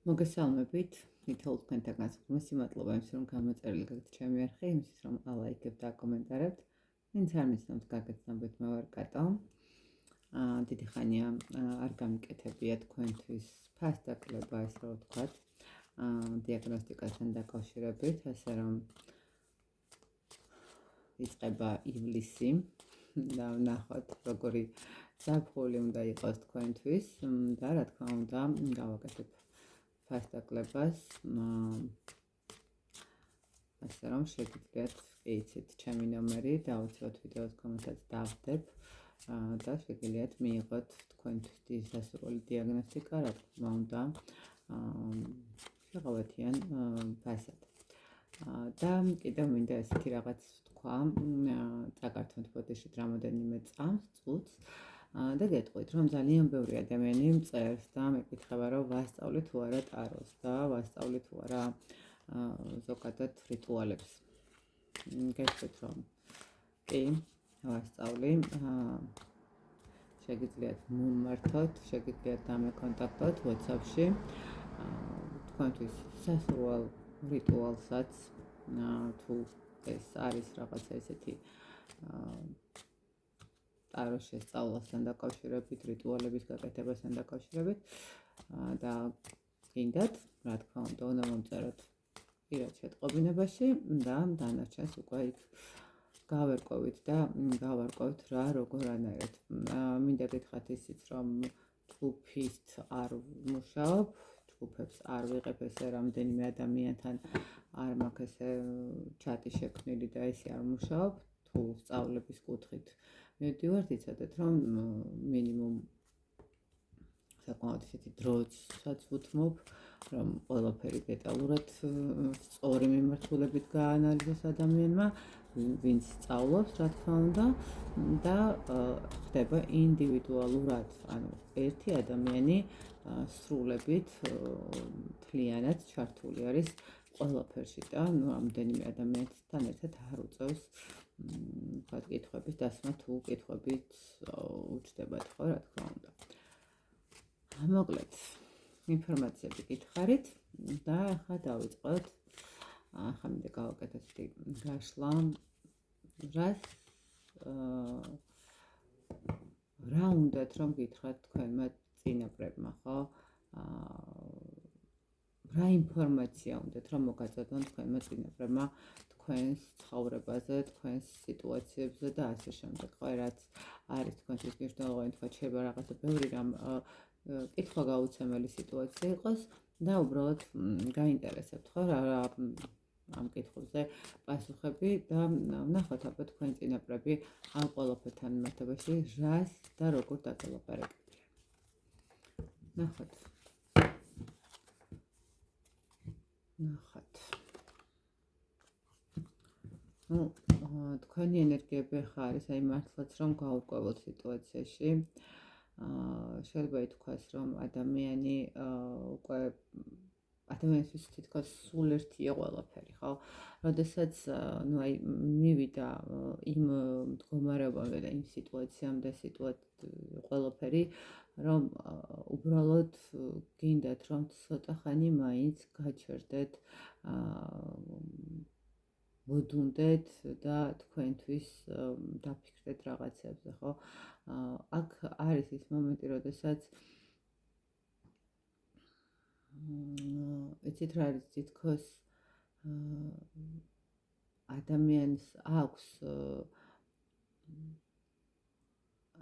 მოგესალმებით, თითოეულ თქვენთაგან სიმადლობა იმის, რომ გამოწერილი გაქვთ ჩემი არხი, იმისთვის, რომ ალაიქებთ და აკომენტარებთ. ვინც არ მიცნობთ, გაგაცნობთ, მე ვარ კატო. დიდი ხანია არ გამიკეთებია თქვენთვის ფასდაკლება, ეს რა ვთქვათ, დიაგნოსტიკასთან დაკავშირებით, ასე რომ იწყება ივლისი და ვნახოთ, როგორი ზაფხული უნდა იყოს თქვენთვის და რა თქმა უნდა, გავაკეთებ ფასდაკლებას, ასე რომ შეგიძლიათ იცით ჩემი ნომერი, დავუცოთ ვიდეოს კომენტარს დავდებ და შეგიძლიათ მიიღოთ თქვენთვის დასურველი დიაგნოსტიკა, რა თქმა უნდა, შეღავათიან ფასად. და კიდევ მინდა ესეთი რაღაც ვთქვა, წაგართმევთ ბოდიშით რამოდენიმე წუთს და გეტყვით, რომ ძალიან ბევრი ადამიანი მწერს და მეკითხება, რომ ვასწავლი თუ არა ტაროს და ვასწავლი თუ არა ზოგადად რიტუალებს. გეტყვით, რომ კი, ვასწავლი, შეგიძლიათ მომმართოთ, შეგიძლიათ დამეკონტაქტოთ WhatsApp-ში, თქვენთვის სასურველ რიტუალსაც, თუ ეს არის რაღაცა ესეთი ტაროს შესწავლასთან დაკავშირებით, რიტუალების გაკეთებასთან დაკავშირებით და გინდათ, რა თქმა უნდა, უნდა მომწეროთ პირად შეტყობინებაში და დანარჩენს უკვე იქ გავერკვევით და გავარკვევთ რა როგორანაირად. მინდა გითხრათ ისიც, რომ ჯგუფით არ ვმუშაობ, ჯგუფებს არ ვიღებ, ესე რამდენიმე ადამიანთან არ მაქვს ესე ჩატი შექმნილი და ესე არ ვმუშაობ, თუ სწავლების კუთხით მივდივართ, იცოდეთ, რომ მინიმუმ საკმაოდ ისეთი დროსაც ვუთმობ, რომ ყველაფერი დეტალურად სწორი მიმართულებით გაანალიზოს ადამიანმა, ვინც სწავლობს, რა თქმა უნდა, და ხდება ინდივიდუალურად, ანუ ერთი ადამიანი სრულებით მთლიანად ჩართული არის ყველაფერში და რამდენიმე ადამიანთან ერთად არ უწევს ვთქვათ, კითხვების დასმა თუ კითხვებით უჩნდებათ, ხო, რა თქმა უნდა. მოკლედ, ინფორმაციები გითხარით და ახლა დავიწყოთ. ახლა მინდა გავაკეთოთ გაშლა, რა უნდათ რომ გითხრათ თქვენმა წინაპრებმა, ხო? რა ინფორმაცია უნდათ რომ მოგაწოდონ თქვენმა წინაპრებმა თქვენს ცხოვრებაზე, თქვენს სიტუაციებზე და ასე შემდეგ. ხო, რაც არის თქვენთვის მნიშვნელოვანი, თქვა შეიძლება რაღაცა ბევრი რამ კითხვა გაუცემელი სიტუაცია იყოს და უბრალოდ გაინტერესებთ, ხო, რა ამ კითხვებზე პასუხები და ვნახოთ აბა თქვენ წინაპრები ამ ყველაფერთან მიმართებაში რას და როგორ დაგელაპარაკებიან. ნახოთ. თქვენი ენერგიები ხარ არის აი მართლაც რომ გაურკვეველ სიტუაციაში. შეიძლება ითქვას, რომ ადამიანი უკვე ადამიანისთვის თითქოს სულ ერთია ყველაფერი, ხო? როდესაც აი მივიდა იმ მდგომარეობამდე და იმ სიტუაციამდე ყველაფერი, რომ უბრალოდ გინდათ, რომ ცოტა ხანი მაინც გაჩერდეთ, მოდუნდეთ და თქვენთვის დაფიქრდეთ რაღაცებზე, ხო? აქ არის ის მომენტი, როდესაც იცით რა არის თითქოს ადამიანს აქვს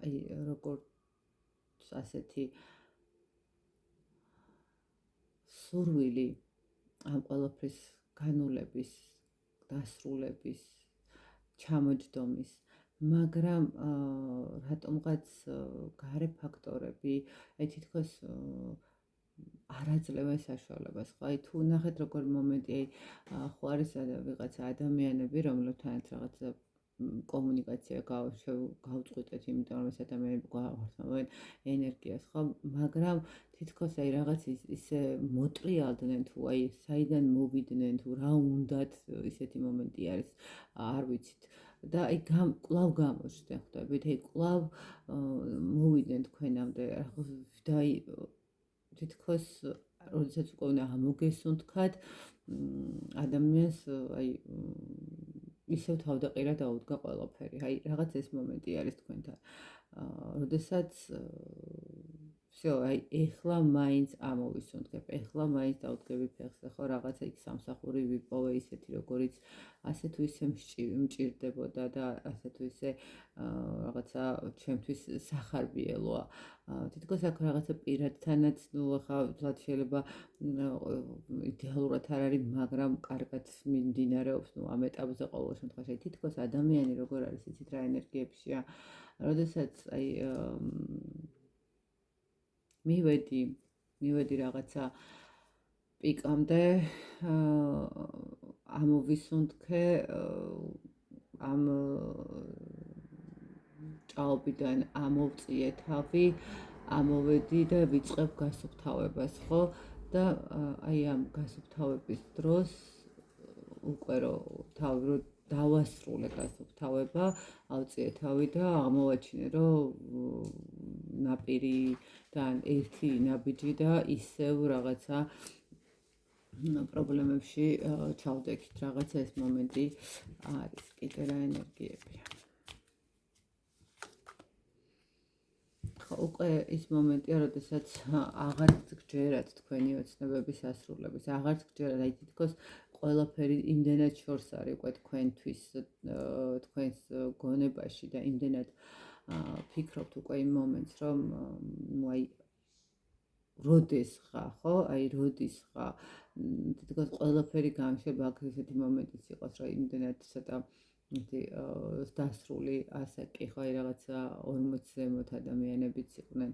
აი როგორც ასეთი სურვილი ამ ყველაფრის განულების, დასრულების, ჩამოჯდომის, მაგრამ რატომღაც გარე ფაქტორები აი თითქოს არ აძლევენ საშუალებას, ხო? აი თუ ნახეთ როგორ მომენტი, აი ხო არის ვიღაცა ადამიანები, რომლებთანაც რაღაცა კომუნიკაცია გავწყვიტეთ, იმიტომ რომ ეს ადამიანები გვაღვართავენ ენერგიას, ხო? მაგრამ თითქოს აი რაღაც ისე მოტრიალდნენ თუ აი საიდან მოვიდნენ თუ რა უნდათ ისეთი მომენტი არის, არ ვიცით. და აი კვლავ გამოჩნდნენ, ხვდებით, აი კვლავ მოვიდნენ თქვენამდე და აი თითქოს როდესაც უკვე უნდა ამოგესუნთქათ, ადამიანს აი ისევ თავდაყირა დაუდგა ყველაფერი. აი რაღაც ეს მომენტი არის თქვენთან. როდესაც всё, აი ეხლა მაინც ამოვისუნთქებ, ეხლა მაინც დავდგები ფეხზე, ხო რაღაცა იქ სამსახური ვიპოვე ისეთი, როგორიც ასე თუ ისე მჭირდებოდა და ასე თუ ისე რაღაცა ჩემთვის სახარბიელოა. თითქოს აქ რაღაცა პირადთანაც, ნუ ახლა ვთქვათ, შეიძლება იდეალურად არ არის, მაგრამ კარგად მიმდინარეობს, ნუ ამ ეტაპზე ყოველ შემთხვევაში თითქოს ადამიანი როგორ არის, იცით რა ენერგიებშია, როდესაც აი მივედი რაღაცა პიკამდე, ამოვისუნთქე ამ ჭაობიდან ამოვწიე თავი, ამოვედი და ვიწყებ გასუფთავებას, ხო? და აი ამ გასუფთავების დროს უკვე რომ თავი რო დავასრულე გასუფთავება, ავწიე თავი და აღმოვაჩინე, რომ ნაპირიდან ერთი ნაბიჯი და ისევ რაღაცა პრობლემებში ჩავდექით. რაღაცა ეს მომენტი არის, კიდე რა ენერგიებია. უკვე ის მომენტია, როდესაც აღარც გჯერათ თქვენი ოცნებების ასრულების, აღარც გჯერათ, აი თითქოს ყველაფერი იმდენად შორს არის უკვე თქვენთვის, თქვენს გონებაში და იმდენად ფიქრობთ უკვე იმ მომენტს, რომ აი როდის ხა, ხო? აი როდის ხა? თითქოს ყველაფერი გამშვება, აქ ესეთი მომენტიც იყოს, რომ იმდენად ცოტა დასრული ასაკი, ხო, აი რაღაცა 40-ზე მოთ ადამიანებიც იყვნენ,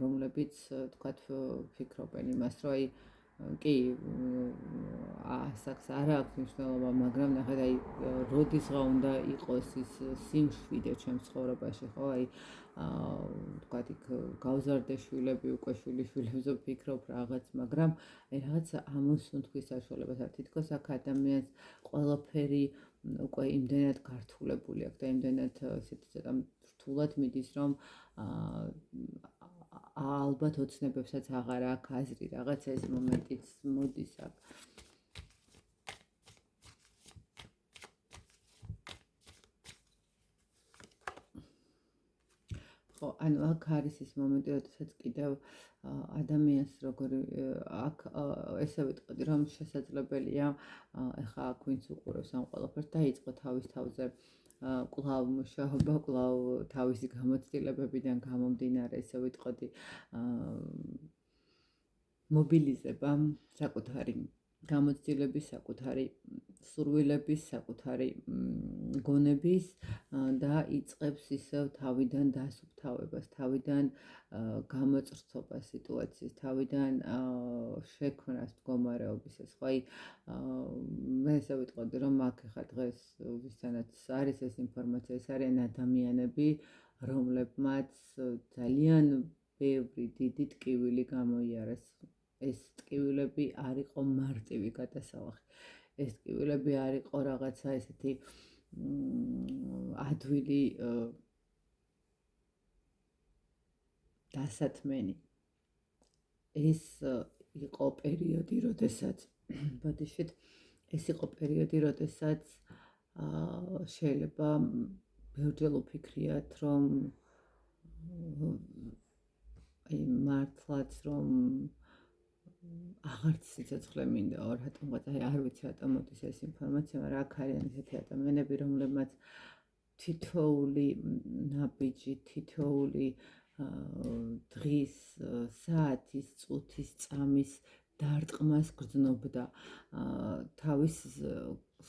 რომლებიც თქვათ ფიქრობენ იმას, რომ აი კი ასაკს არ აქვს მნიშვნელობა, მაგრამ ნახეთ, აი როდისღა უნდა იყოს ის სიმშვიდე ჩემს ცხოვრებაში, ხო, აი თქვათ იქ გავზარდე შვილები, უკვე შვილიშვილებზე ვფიქრობ რაღაც, მაგრამ აი რაღაცა ამოსუნთქვის საშუალებას არ თითქოს აქ ადამიანს ყველაფერი უკვე იმდენად გართულებული აქვს და იმდენად ესეთი ცოტა რთულად მიდის, რომ ალბათ ოცნებებსაც აღარ აქვს აზრი, რაღაცა ეს მომენტიც მოდის აქ. ხო, ანუ აქ არის ის მომენტი, როდესაც კიდევ ადამიანს როგორი აქ ესე ვიტყოდი, რომ შესაძლებელია ეხლა აქ ვინც უყურებს ამ ყველაფერს დაიწყო თავის თავზე კვლავ მუშაობა, კვლავ თავისი გამოცდილებებიდან გამომდინარე, ესე ვიტყოდი, მობილიზება საკუთარი გამოცდილების, საკუთარი სურვილების, საკუთარი გონების და იწყებს ისევ თავიდან დასუფთავებას, თავიდან გამოწრთობას სიტუაციის, თავიდან შექმნას მდგომარეობის ეს, ხო, აი მე ესე ვიტყოდი, რომ აქ ხა დღეს ვისთანაც არის ეს ინფორმაცია, ეს არიან ადამიანები, რომლებმაც ძალიან ბევრი დიდი ტკივილი გამოიარეს. ეს ტკივილები არ იყო მარტივი გადასალახი. ეს ტკივილები არ იყო რაღაცა ესეთი ადვილი დასათმენი. ეს იყო პერიოდი, როდესაც ბოდიშით, ეს იყო პერიოდი, როდესაც შეიძლება ბევრჯერ ვფიქრიათ, რომ აი მართლაც რომ აღარც სიცოცხლე მინდა, რატომღაც აი არ ვიცი რატომ მოდის ეს ინფორმაცია, მაგრამ აქ არიან ესეთი ადამიანები, რომლებმაც თითოეული ნაბიჯი, თითოეული დღის, საათის, წუთის, წამის დარტყმას გრძნობდა თავის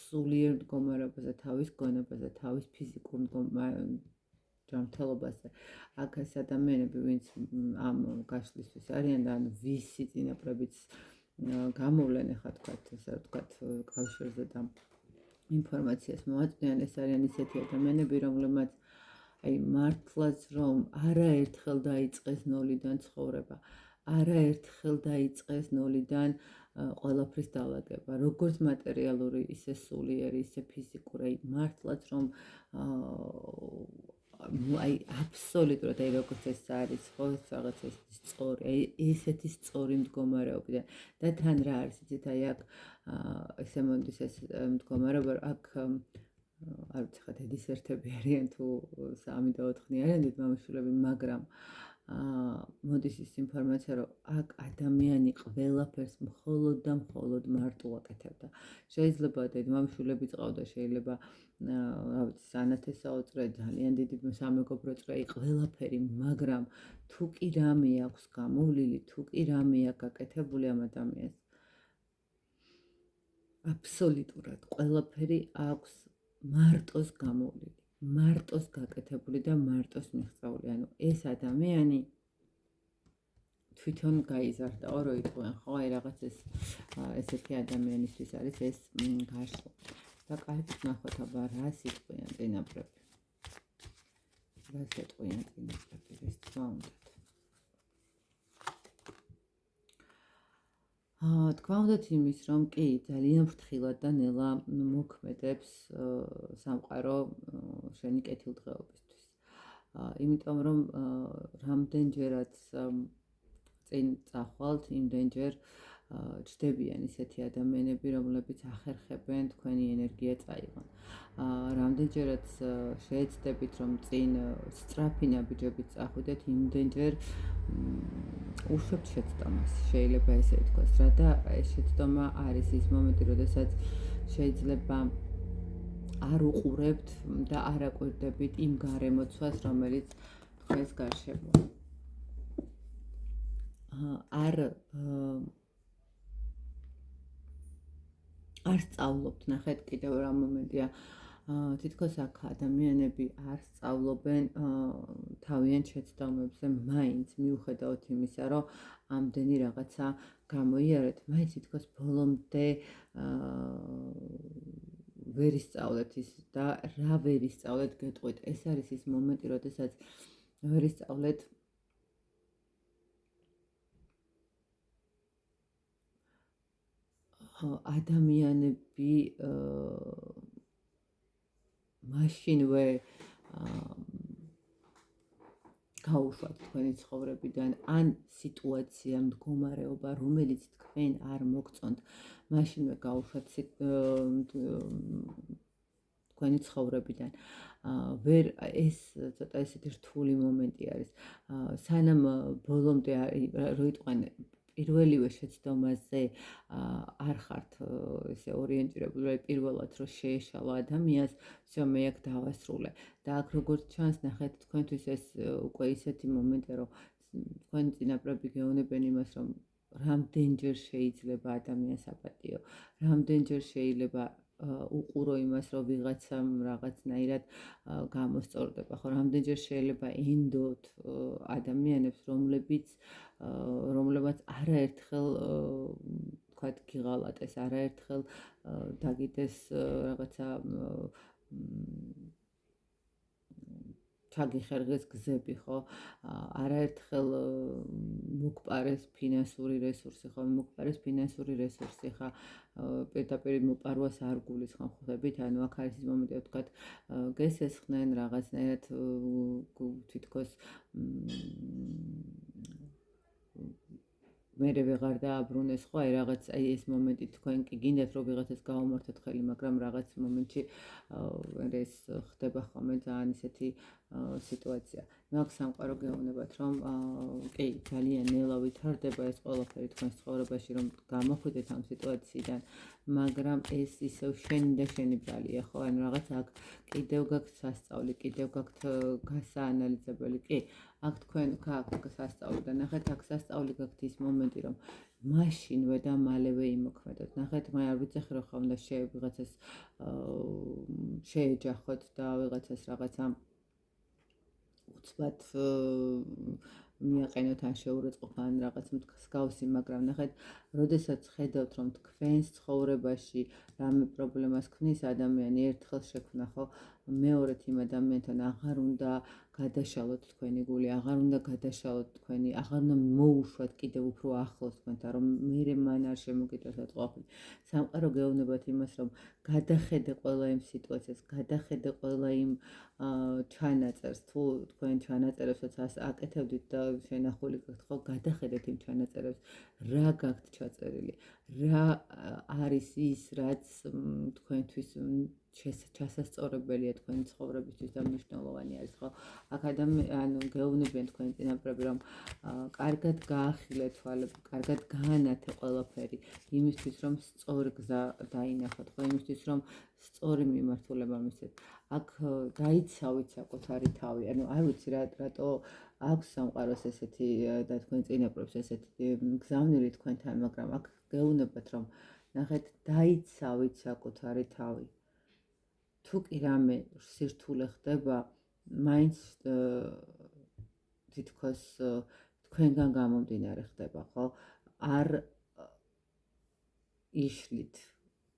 სულიერ მდგომარეობაზე, თავის გონებაზე, თავის ფიზიკურ ჯანმრთელობაზე. აქ ეს ადამიანები, ვინც ამ გაშლისთვის არიან და ანუ ვისი წინაპრებიც გამოვლენ, ახლა თქვათ, ესე ვთქვათ, კავშირზე და ინფორმაციას მოაწვდიან, ეს არიან ისეთი ადამიანები, რომლებმაც აი მართლაც რომ არაერთხელ დაიწყეს ნოლიდან ცხოვრება, არაერთხელ დაიწყეს ნოლიდან ყველაფრის დალაგება, როგორც მატერიალური, ისე სულიერი, ისე ფიზიკური, მართლაც რომ აი აბსოლუტურად აი როგორც ეს არის ხო რაღაც ეს სწორი აი ესეთი სწორი მდგომარეობიდან და თან რა არის იცით აი აქ ესე მომდის ეს მდგომარეობა აქ არ ვიცი ხა დედის ერთები არიან თუ 3 და 4 არიან დედმამიშვილები მაგრამ მოდის ის ინფორმაცია რომ აქ ადამიანი ყველაფერს მხოლოდ და მხოლოდ მარტო აკეთებდა შეიძლება დედმამიშვილები წავდა შეიძლება რა ვიცი სანათესაო წრე ძალიან დიდი სამეგობრო წრე ყველაფერი მაგრამ თუ კი რამე აქვს გამოვლილი თუ კი რამე აქვს გაკეთებული ამ ადამიანს აბსოლუტურად ყველაფერი აქვს მარტოს გამოვლილი მარტოს გაკეთებული და მარტოს მიღწეული ანუ ეს ადამიანი თვითონ გაიზარდაო რო იყვენ ხო აი რაღაც ესეთი ადამიანისთვის არის ეს გაშლა და კარგად ნახოთ აბა რას იყვიან წინაპრები რას იყვიან წინაპრები ეს თქმა უნდა თქვა უნდათ იმის რომ კი ძალიან ფრთხილად და ნელა მოქმედებს სამყარო შენი კეთილდღეობისთვის იმიტომ რომ რამდენჯერაც წინ წახვალთ იმდენჯერ ჩდებიან ისეთი ადამიანები რომლებიც ახერხებენ თქვენი ენერგია წაიღონ რამდენჯერაც შეეცდებით რომ წინ სწრაფი ნაბიჯებით წახვიდეთ იმდენჯერ უშვებთ შეცდომას შეიძლება ესე ვთქვას რა და ეს შეცდომა არის ის მომენტი როდესაც შეიძლება არ უყურებთ და არ აკვირდებით იმ გარემოცვას რომელიც თქვენს გარშემოა არ სწავლობთ ნახეთ კიდევ რა მომენტია თითქოს აქ ადამიანები არ სწავლობენ თავიანთ შეცდომებზე მაინც მიუხედავად იმისა რომ ამდენი რაღაცა გამოიარეთ მაინც თითქოს ბოლომდე ვერ ისწავლეთ ის და რა ვერ ისწავლეთ გეტყვით ეს არის ის მომენტი როდესაც ვერ ისწავლეთ ადამიანები მაშინვე გაუშვათ თქვენი ცხოვრებიდან ან სიტუაცია მდგომარეობა რომელიც თქვენ არ მოგწონთ მაშინვე გაუშვათ თქვენი ცხოვრებიდან ვერ ეს ცოტა ესეთი რთული მომენტი არის სანამ ბოლომდე რო იტყვენ პირველივე შეცდომაზე არ ხართ ესე ორიენტირებული რომ პირველად რო შეეშალა ადამიანს всё მე აქ დავასრულე და აქ როგორც ჩანს ნახეთ თქვენთვის ეს უკვე ისეთი მომენტია რომ თქვენი წინაპრები გეუბნებიან იმას რომ რამდენჯერ შეიძლება ადამიანს აპატიო რამდენჯერ შეიძლება უყურო იმას რომ ვიღაცამ რაღაცნაირად გამოსწორდება ხო რამდენჯერ შეიძლება ენდოთ ადამიანებს რომლებაც არაერთხელ თქვათ გიღალატეს არაერთხელ დაგიდეს რაღაცა ჩაგიხერგეს გზები ხო არაერთხელ მოგპარეს ფინანსური რესურსი ხო მოგპარეს ფინანსური რესურსი ხა პირდაპირ მოპარვას არ გულისხმობ ხვდებით ანუ აქ არის ის მომენტი რომ თქვათ გესესხნენ რაღაცნაირად თითქოს მერე ვეღარ დააბრუნეს ხო აი რაღაც აი ეს მომენტი თქვენ კი გინდათ რომ ვიღაცას გაუმართოთ ხელი მაგრამ რაღაც მომენტში ეს ხდება ხოლმე ძალიან ისეთი სიტუაცია მაგ სამყარო გეუბნებათ რომ კი ძალიან ნელა ვითარდება ეს ყველაფერი თქვენს ცხოვრებაში რომ გამოხვიდეთ ამ სიტუაციიდან მაგრამ ეს ისევ შენი და შენი ბრალია ხო ანუ რაღაც აქ კიდევ გაქვთ სასწავლი კიდევ გაქვთ გასაანალიზებელი კი აქ თქვენ გაქვთ სასწავლი და ნახეთ აქ სასწავლი გაქვთ ის მომენტი რომ მაშინვე და მალევე იმოქმედოთ ნახეთ მე არ ვიცი რომ ხომ და ვიღაცას შეეჯახოთ და ვიღაცას რაღაცა უცბად მიაყენოთ ან შეურაცხყოფ ან რაღაც მსგავსი მაგრამ ნახეთ როდესაც ხედავთ რომ თქვენს ცხოვრებაში რამე პრობლემას ქმნის ადამიანი ერთხელ შექმნა ხო მეორედ იმ ადამიანთან აღარ უნდა გადაშალოთ თქვენი გული, აღარ უნდა გადაშალოთ თქვენი, აღარ უნდა მოუშვათ კიდევ უფრო ახლოს თქვენთან, რომ მერე მან არ შემოგიჭრათ ყოფილი. სამყარო გეუბნებათ იმას, რომ გადახედე ყველა იმ სიტუაციას, გადახედე ყველა იმ ჩანაწერს, თუ თქვენ ჩანაწერებსაც აკეთებდით და შენახული გაქვთ, ხო, გადახედეთ იმ ჩანაწერებს, რა გაქვთ ჩაწერილი, რა არის ის, რაც თქვენთვის ჩასასწორებელია თქვენი ცხოვრებისთვის და მნიშვნელოვანი არის, ხო? აქ ანუ გეუბნებიან თქვენი წინაპრები, რომ კარგად გაახილეთ თვალები, კარგად გაანათე ყველაფერი, იმისთვის, რომ სწორი გზა დაინახოთ, ხო, იმისთვის, რომ სწორი მიმართულება მისცეთ. აქ დაიცავით საკუთარი თავი, ანუ არ ვიცი რატო აქვს სამყაროს ესეთი და თქვენ წინაპრებს ესეთი გზავნილი თქვენთან, მაგრამ აქ გეუბნებათ, რომ ნახეთ, დაიცავით საკუთარი თავი. თუ კი რამე სირთულე ხდება, მაინც თითქოს თქვენგან გამომდინარე ხდება, ხო? არ იშლით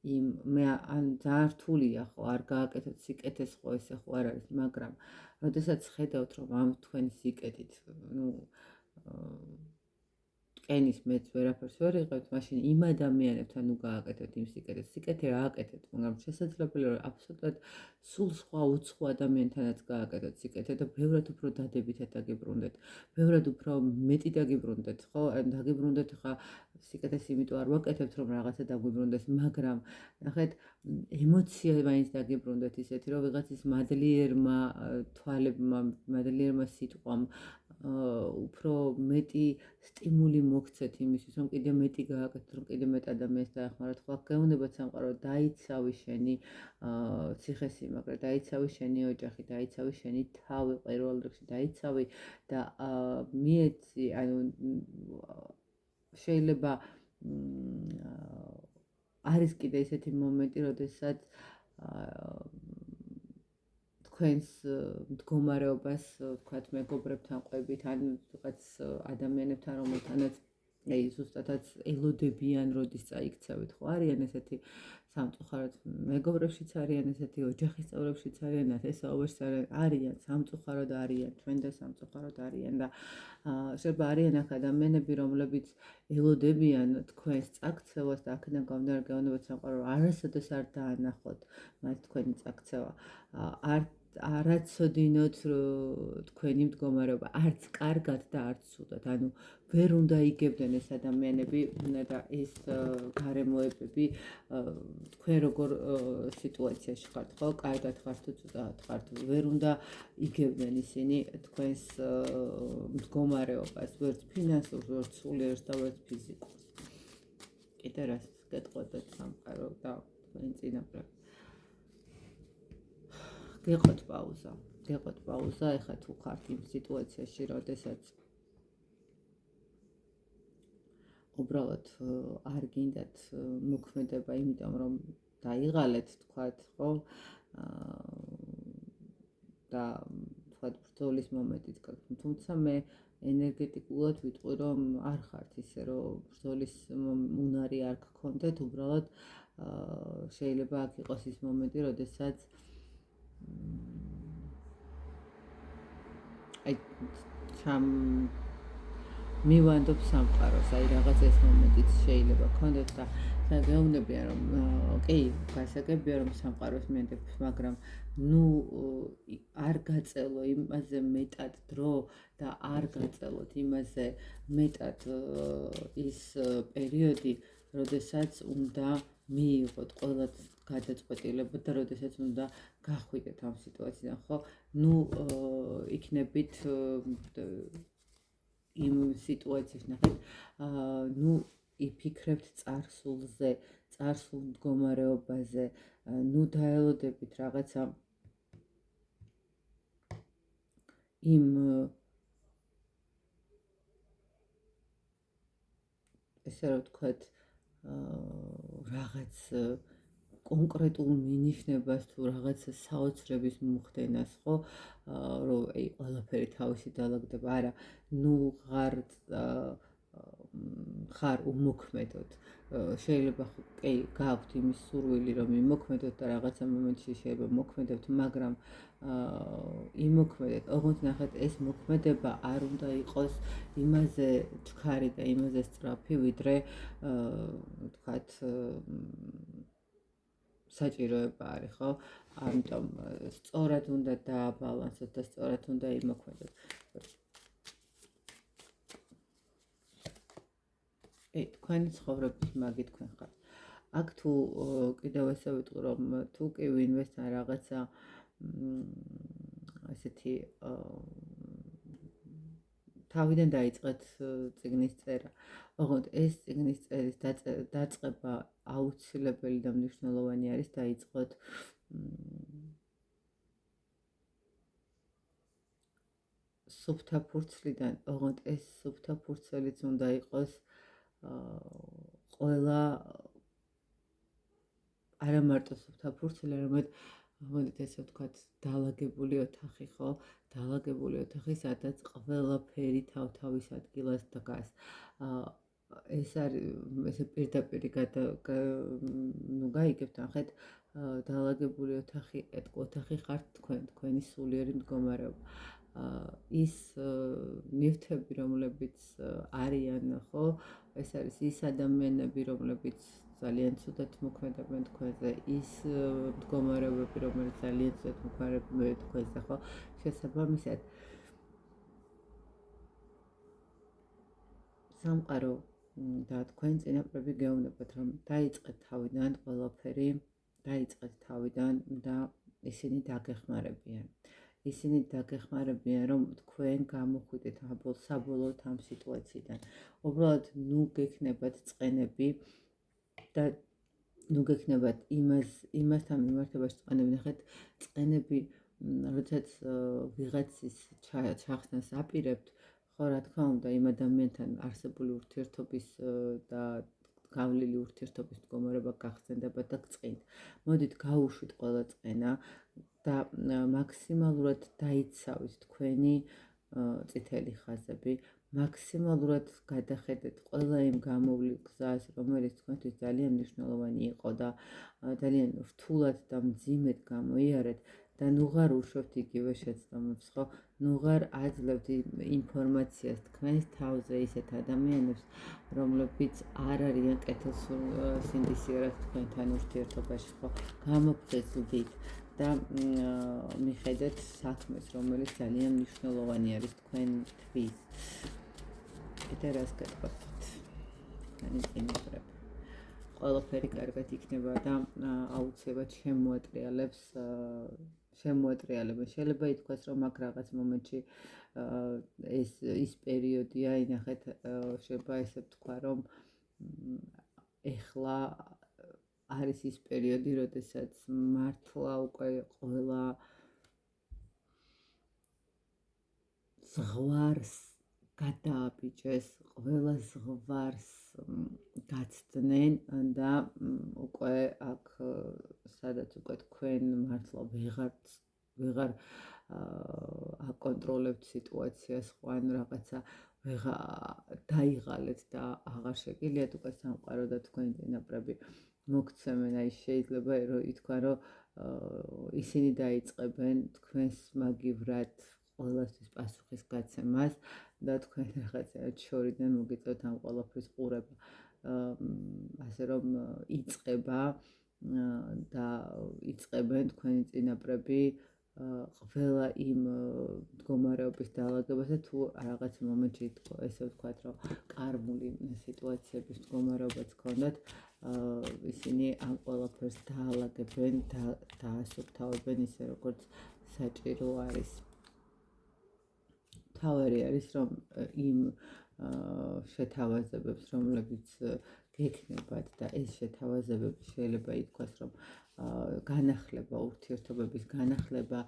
იმ მე ან ძალიან რთულია, ხო, არ გააკეთოთ სიკეთეს, ხო, ესე ხო არ არის, მაგრამ როდესაც ხედავთ, რომ ამ თქვენი სიკეთით, ტკენის მეც ვერაფერს ვერ იღებთ, მაშინ იმ ადამიანებთან გააკეთეთ იმ სიკეთეს. სიკეთე ააკეთეთ, მაგრამ შესაძლებელია, რომ აბსოლუტურად სულ სხვა უცხო ადამიანთანაც გააკეთოთ სიკეთე და ბევრად უფრო დადებითად დაგიბრუნდეთ, ბევრად უფრო მეტი დაგიბრუნდეთ, ხო? დაგიბრუნდეთ ხა სიკეთეს იმიტომ არ ვაკეთებთ, რომ რაღაცა დაგვიბრუნდეს, მაგრამ ნახეთ, ემოცია მაინც დაგიბრუნდეთ ისეთი, რომ ვიღაცის მადლიერმა თვალებმა, მადლიერმა სიტყვამ უფრო მეტი სტიმული მოგცეთ იმისთვის, რომ კიდე მეტი გააკეთოთ, რომ კიდე მეტ ადამიანს დაეხმაროთ. ხო, გეუბნებათ სამყარო, დაიცავი შენი ციხესიმაგრე, დაიცავი შენი ოჯახი, დაიცავი შენი თავი პირველ რიგში, დაიცავი და მიეცი, ანუ შეიძლება არის კიდე ესეთი მომენტი, როდესაც თქვენს მდგომარეობას, ვთქვათ, მეგობრებთან ყვებით, ან ვიღაც ადამიანებთან, რომელთანაც ზუსტადაც ელოდებიან, როდის წაიქცევით, ხო, არიან ესეთი სამწუხაროდ მეგობრებშიც არიან, ესეთი ოჯახის წევრებშიც არიან, ნათესაობაშიც არიან, სამწუხაროდ არიან, ჩვენ და სამწუხაროდ არიან და შეიძლება არიან აქ ადამიანები, რომლებიც ელოდებიან თქვენს წაქცევას და აქედან გამომდინარე გეუბნებათ სამყარო, არასოდეს არ დაანახოთ მათ თქვენი წაქცევა, არაცოდინოთ თქვენი მდგომარეობა, არც კარგად და არც ცუდად, ანუ ვერ უნდა იგებდნენ ეს ადამიანები და ეს გარემოებები თქვენ როგორ სიტუაციაში ხართ, ხო, კარგად ხართ თუ ცუდად ხართ, ვერ უნდა იგებდნენ ისინი თქვენს მდგომარეობას, ვერც ფინანსურს, ვერც სულიერს და ვერც ფიზიკურს. კიდე რას გეტყოდეთ სამყარო და თქვენი წინაპრები. გეყოთ პაუზა, ეხლა თუ ხართ იმ სიტუაციაში, როდესაც უბრალოდ არ გინდათ მოქმედება, იმიტომ რომ დაიღალეთ, თქვათ, ხო? და თქვათ ბრძოლის მომენტიც გაქვთ, თუმცა მე ენერგეტიკულად ვიტყვი, რომ არ ხართ ისე, რომ ბრძოლის უნარი არ გქონდეთ, უბრალოდ შეიძლება აქ იყოს ის მომენტი, როდესაც მივანდობ სამყაროს, რაღაც ეს მომენტიც შეიძლება გქონდეთ და გეუბნებიან, რომ კი, გასაგებია, რომ სამყაროს მიენდებ, მაგრამ არ გაწელო იმაზე მეტად დრო და არ გაწელოთ იმაზე მეტად ის პერიოდი, როდესაც უნდა მიიღოთ ყველა გადაწყვეტილება და როდესაც უნდა გახვიდეთ ამ სიტუაციიდან, ხო? იქნებით იმ სიტუაციაში, ნახეთ, იფიქრებთ წარსულზე, წარსულ მდგომარეობაზე, დაელოდებით რაღაცა იმ ესე რომ ვთქვათ, რაღაც კონკრეტულ მინიშნებას თუ რაღაცა საოცრების მოხდენას, ხო, რომ ყველაფერი თავისი დაალაგდება, არა, ღართ ხარ უმოქმედოდ შეიძლება კი გაქვთ იმის სურვილი რომ იმოქმედოთ და რაღაცა მომენტში შეიძლება მოქმედებთ, მაგრამ იმოქმედეთ, ოღონდ ნახეთ ეს მოქმედება არ უნდა იყოს იმაზე ჩქარი და იმაზე სწრაფი, ვიდრე ვთქვათ საჭიროება არის, ხო? ამიტომ სწორად უნდა დააბალანსოთ და სწორად უნდა იმოქმედოთ. თქვენი ცხოვრების მაგი თქვენ ხართ. აქ თუ კიდევ ესე ვიტყვი რომ თუ კი ვინმესთან რაღაცა ესეთი თავიდან დაიწყეთ წიგნის წერა. ოღონდ ეს წიგნის წერის დაწყება აუცილებელი და მნიშვნელოვანი არის დაიწყოთ სუფთა ფურცლიდან, ოღონდ ეს სუფთა ფურცლიც უნდა იყოს ყველა არა მარტო სუფთა ფურცელი, არამედ მოდით ესე ვთქვათ, დალაგებული ოთახი, ხო? დალაგებული ოთახი, სადაც ყველაფერი თავ-თავის ადგილას დგას. ეს არის ესე პირდაპირ გაიგებთ, ნახეთ, დალაგებული ოთახი ხართ თქვენი სულიერი მდგომარეობა. ის ნივთები, რომლებიც არიან, ხო? ეს არის ის ადამიანები, რომლებიც ძალიან ცუდად მოქმედებენ თქვენზე, ის მდგომარეობები, რომელიც ძალიან ცუდად მოქმედებენ თქვენზე, ხო? შესაბამისად, სამყარო და თქვენ წინაპრები გეუბნებათ, რომ დაიწყეთ თავიდან ყველაფერი, დაიწყეთ თავიდან და ისინი დაგეხმარებიან. ისინი დაგეხმარებიან, რომ თქვენ გამოხვიდეთ საბოლოოდ ამ სიტუაციიდან. უბრალოდ ნუ გექნებათ წყენები და ნუ გექნებათ იმასთან მიმართებაში წყენები, ნახეთ, წყენები, როდესაც ვიღაცის ჩახსნას აპირებთ, ხო, რა თქმა უნდა, იმ ადამიანთან არსებული ურთიერთობის და გავლილი ურთიერთობის მდგომარეობა გახსენდება და გწყინთ. მოდით გაუშვით ყველა წყენა და მაქსიმალურად დაიცავით თქვენი წითელი ხაზები, მაქსიმალურად გადახედეთ ყველა იმ გამოვლილ გზას, რომელიც თქვენთვის ძალიან მნიშვნელოვანი იყო და ძალიან რთულად და მძიმედ გამოიარეთ და ნუღარ უშვებთ იგივე შეცდომებს, ხო? ნუღარ აძლევთ ინფორმაციას თქვენს თავზე ისეთ ადამიანებს, რომლებიც არ არიან კეთილსინდისიერად თქვენთან ურთიერთობაში, ხო? გამოგწესდით და მიხედეთ საქმეს, რომელიც ძალიან მნიშვნელოვანი არის თქვენთვის. კიდე რას გეტყვით? თქვენი წინაპრები. ყველაფერი კარგად იქნება და აუცილებლად შემოატრიალებენ. შეიძლება ითქვას, რომ აქ რაღაც მომენტში ის პერიოდია, ინახეთ, შეიძლება ესე ვთქვა, რომ ეხლა არის ის პერიოდი, როდესაც მართლა უკვე ყველა ზღვარს გადააბიჭეს, ყველა ზღვარს გაცდნენ და უკვე აქ სადაც უკვე თქვენ მართლა ვეღარ აკონტროლებთ სიტუაციას, ხო, ან რაღაცა დაიღალეთ და აღარ შეგიძლიათ უკვე სამყარო და თქვენი წინაპრები მოგცემენ. აი შეიძლება რომ ითქვა, რომ ისინი დაიწყებენ თქვენს მაგივრად ყველასთვის პასუხის გაცემას და თქვენ რაღაცა შორიდან მოგიწევთ ამ ყველაფრის ყურება. ასე რომ იწყება და იწყებენ თქვენი წინაპრები ყველა იმ მდგომარეობის დაალაგებას და თუ რაღაც მომენტში ესე ვთქვათ, რომ კარმული სიტუაციების მდგომარეობაც ჰქონდათ, ისინი ამ ყველაფერს დაალაგებენ და დაასუფთავებენ ისე, როგორც საჭირო არის. თავარი არის, რომ იმ შეთავაზებებს, რომლებიც გექნებათ და ეს შეთავაზებები შეიძლება ითქვას, რომ განახლება, ურთიერთობების განახლება,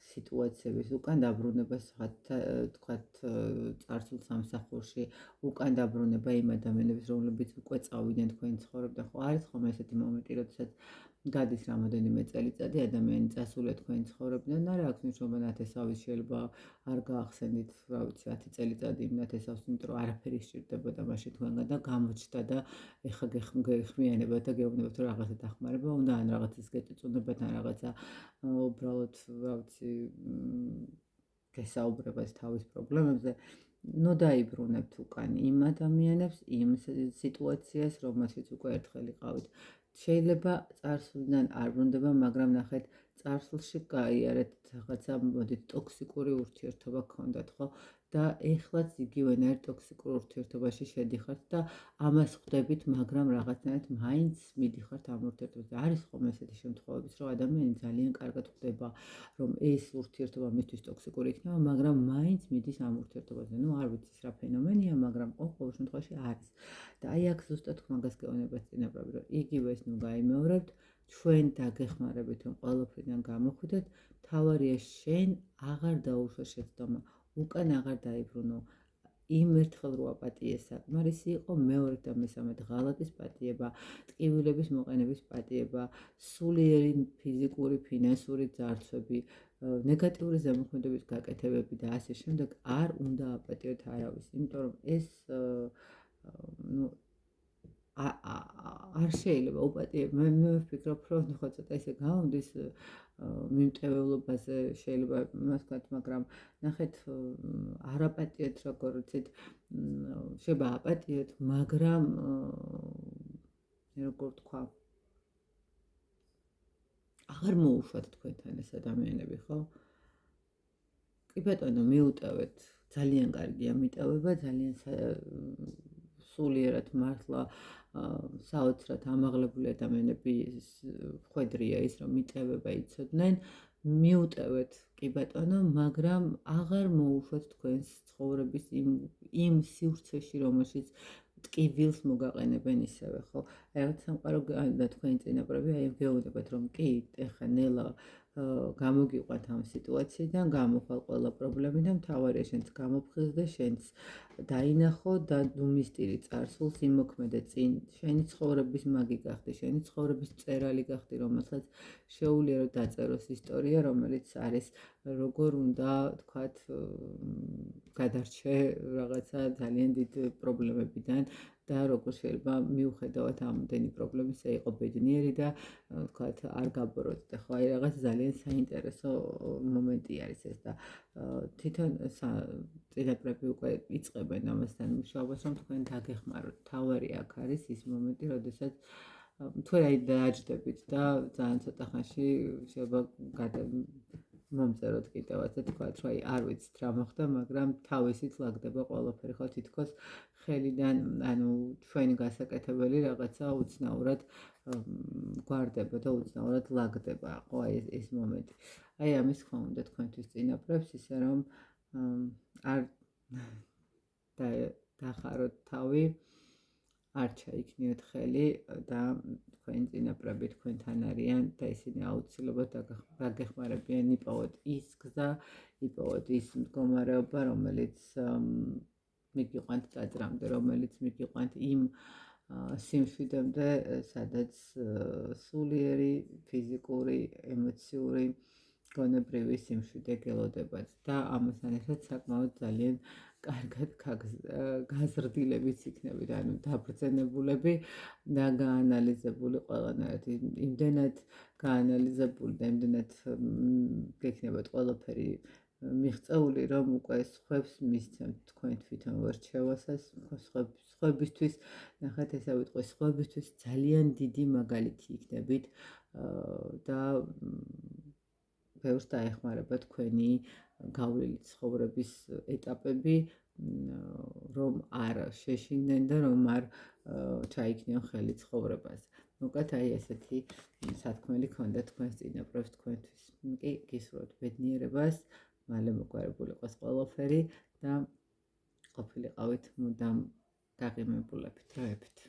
სიტუაციების უკან დაბრუნება, თქვათ, წარსულ სამსახურში, უკან დაბრუნება იმ ადამიანების, რომლებიც უკვე წავიდნენ თქვენი ცხოვრებიდან. ხო, არის ხომ ესეთი მომენტი, როდესაც გადის რამოდენიმე წელიწადი, ადამიანი წასულია თქვენი ცხოვრებიდან და რა აქვს მნიშვნელობა ნათესავის შეიძლება არ გაახსენით, რა ვიცი, 10 წელიწადი იმ ნათესავს, იმიტომ რომ არაფერი სჭირდებოდა მაშინ თქვენგან და გამოჩნდა და ეხა გეხმიანებათ და გეუბნებათ რომ რაღაცა დახმარება უნდა, ან რაღაცას გეწუწუნებათ, ან რაღაცა უბრალოდ, რა ვიცი, გესაუბრებათ თავის პრობლემებზე. ნუ დაიბრუნებთ უკან იმ ადამიანებს, იმ სიტუაციას, რომელშიც უკვე ერთხელ იყავით. შეიძლება წარსულიდან არ ბრუნდება, მაგრამ ნახეთ, წარსულში გაიარეთ რაღაცა, მოდით, ტოქსიკური ურთიერთობა გქონდათ, ხო? და ეხლაც იგივენაირ ტოქსიკურ ურთიერთობაში შედიხართ და ამას ხვდებით, მაგრამ რაღაცნაირად მაინც მიდიხართ ამ ურთიერთობაზე. არის ხომ ესეთი შემთხვევებიც, რომ ადამიანი ძალიან კარგად ხვდება, რომ ეს ურთიერთობა მისთვის ტოქსიკური იქნება, მაგრამ მაინც მიდის ამ ურთიერთობაზე. ნუ არ ვიცი რა ფენომენია, მაგრამ ყოველ შემთხვევაში არის. და აი აქ ზუსტად მაგას გეუბნებათ წინაპრები, რომ იგივე ეს ნუ გაიმეორებთ, ჩვენ დაგეხმარებით, რომ ყველაფრიდან გამოხვიდეთ, თავარია შენ აღარ დაუშვა შეცდომა, უკან აღარ დაიბრუნო. იმ ერთხელ რო აპატიეს საკმარისი იყო, მეორედ და მესამედ ღალატის პატიება, ტკივილების მოყენების პატიება, სულიერი ფიზიკური, ფინანსური ძარცვები, ნეგატიური ზემოქმედების გაკეთებები და ასე შემდეგ არ უნდა აპატიოთ არავის, იმიტომ რომ ეს ნუ არ შეიძლება უპატიებ. მე ვფიქრობ, რომ ხო ცოტა ისე გამომდის მიმტევებლობაზე შეიძლება იმას ვთქვათ, მაგრამ ნახეთ, არ აპატიეთ, როგორ ვიცით, შეიძლება აპატიოთ, მაგრამ როგორ თქვა, აღარ მოუშვათ თქვენთან ეს ადამიანები, ხო? კი ბატონო, მიუტევეთ, ძალიან კარგია მიტევება, ძალიან სულიერად მართლა საოცრად ამაღლებული ადამიანები ხვედრია ის, რომ მიტევება იცოდნენ, მიუტევეთ, კი ბატონო, მაგრამ აღარ მოუშვათ თქვენს ცხოვრების იმ სივრცეში, რომელშიც ტკივილს მოგაყენებენ ისევე, ხო? აი რაღაც სამყარო და თქვენი წინაპრები აი გეუბნებათ, რომ კი, ეხა ნელა გამოგიყვანთ ამ სიტუაციიდან, გამოხვალ ყველა პრობლემიდან, მთავარია შენც გამოფხიზდე, შენც დაინახო და უმისტირი წარსულს იმოქმედე წინ, შენი ცხოვრების მაგი გახდი, შენი ცხოვრების მწერალი გახდი, რომელსაც შეუძლია რომ დაწეროს ისტორია, რომელიც არის როგორ უნდა თქვათ გადარჩე რაღაცა ძალიან დიდ პრობლემებიდან და როგორ შეიძლება მიუხედავად ამდენი პრობლემისა იყო ბედნიერი და თქვათ არ გაბოროტდე, ხო? აი რაღაც ძალიან საინტერესო მომენტი არის ეს და თვითონ წინაპრები უკვე იწყებენ ამასთან მუშაობას, რომ თქვენ დაგეხმაროთ. თავარი აქ არის ის მომენტი, როდესაც თქვენ აი დააჯდებით და ძალიან ცოტა ხანში შეიძლება მომწეროთ კიდევაც და თქვათ, რომ აი არ ვიცით რა მოხდა, მაგრამ თავისით ლაგდება ყველაფერი, ხო, თითქოს ხელიდან, ანუ ჩვენი გასაკეთებელი რაღაცა უცნაურად გვარდება და უცნაურად ლაგდება, ხო, აი ეს მომენტი. აი ამის თქმა უნდა თქვენთვის წინაპრებს, ისე რომ არ დახაროთ თავი, არ ჩაიქნიოთ ხელი და თქვენი წინაპრები თქვენთან არიან და ისინი აუცილებლად დაგეხმარებიან, იპოვოთ ის გზა, იპოვოთ ის მდგომარეობა, რომელიც მიგიყვანთ ტაძრამდე, რომელიც მიგიყვანთ იმ სიმშვიდემდე, სადაც სულიერი, ფიზიკური, ემოციური, გონებრივი სიმშვიდე გელოდებათ და ამასთან ერთად საკმაოდ ძალიან კარგად გაზრდილებიც იქნებით, ანუ დაბრძენებულები და გაანალიზებული ყველანაირად, იმდენად გაანალიზებული და იმდენად გექნებათ ყველაფერი მიღწეული, რომ უკვე სხვებს მისცემთ თქვენ თვითონ ვერჩევასაც, სხვებისთვის, ნახეთ, ესე ვიტყვი, სხვებისთვის ძალიან დიდი მაგალითი იქნებით და ბევრს დაეხმარება თქვენი გავლილი ცხოვრების ეტაპები, რომ არ შეშინდნენ და რომ არ ჩაიქნიონ ხელი ცხოვრებას. მოკლედ აი ესეთი სათქმელი ქონდა თქვენს წინაპრებს თქვენთვის. კი, გისურვებთ ბედნიერებას, მალე მოგვარებული იყოს ყველაფერი და ყოფილიყავით მუდამ გაღიმებულებით, დროებით.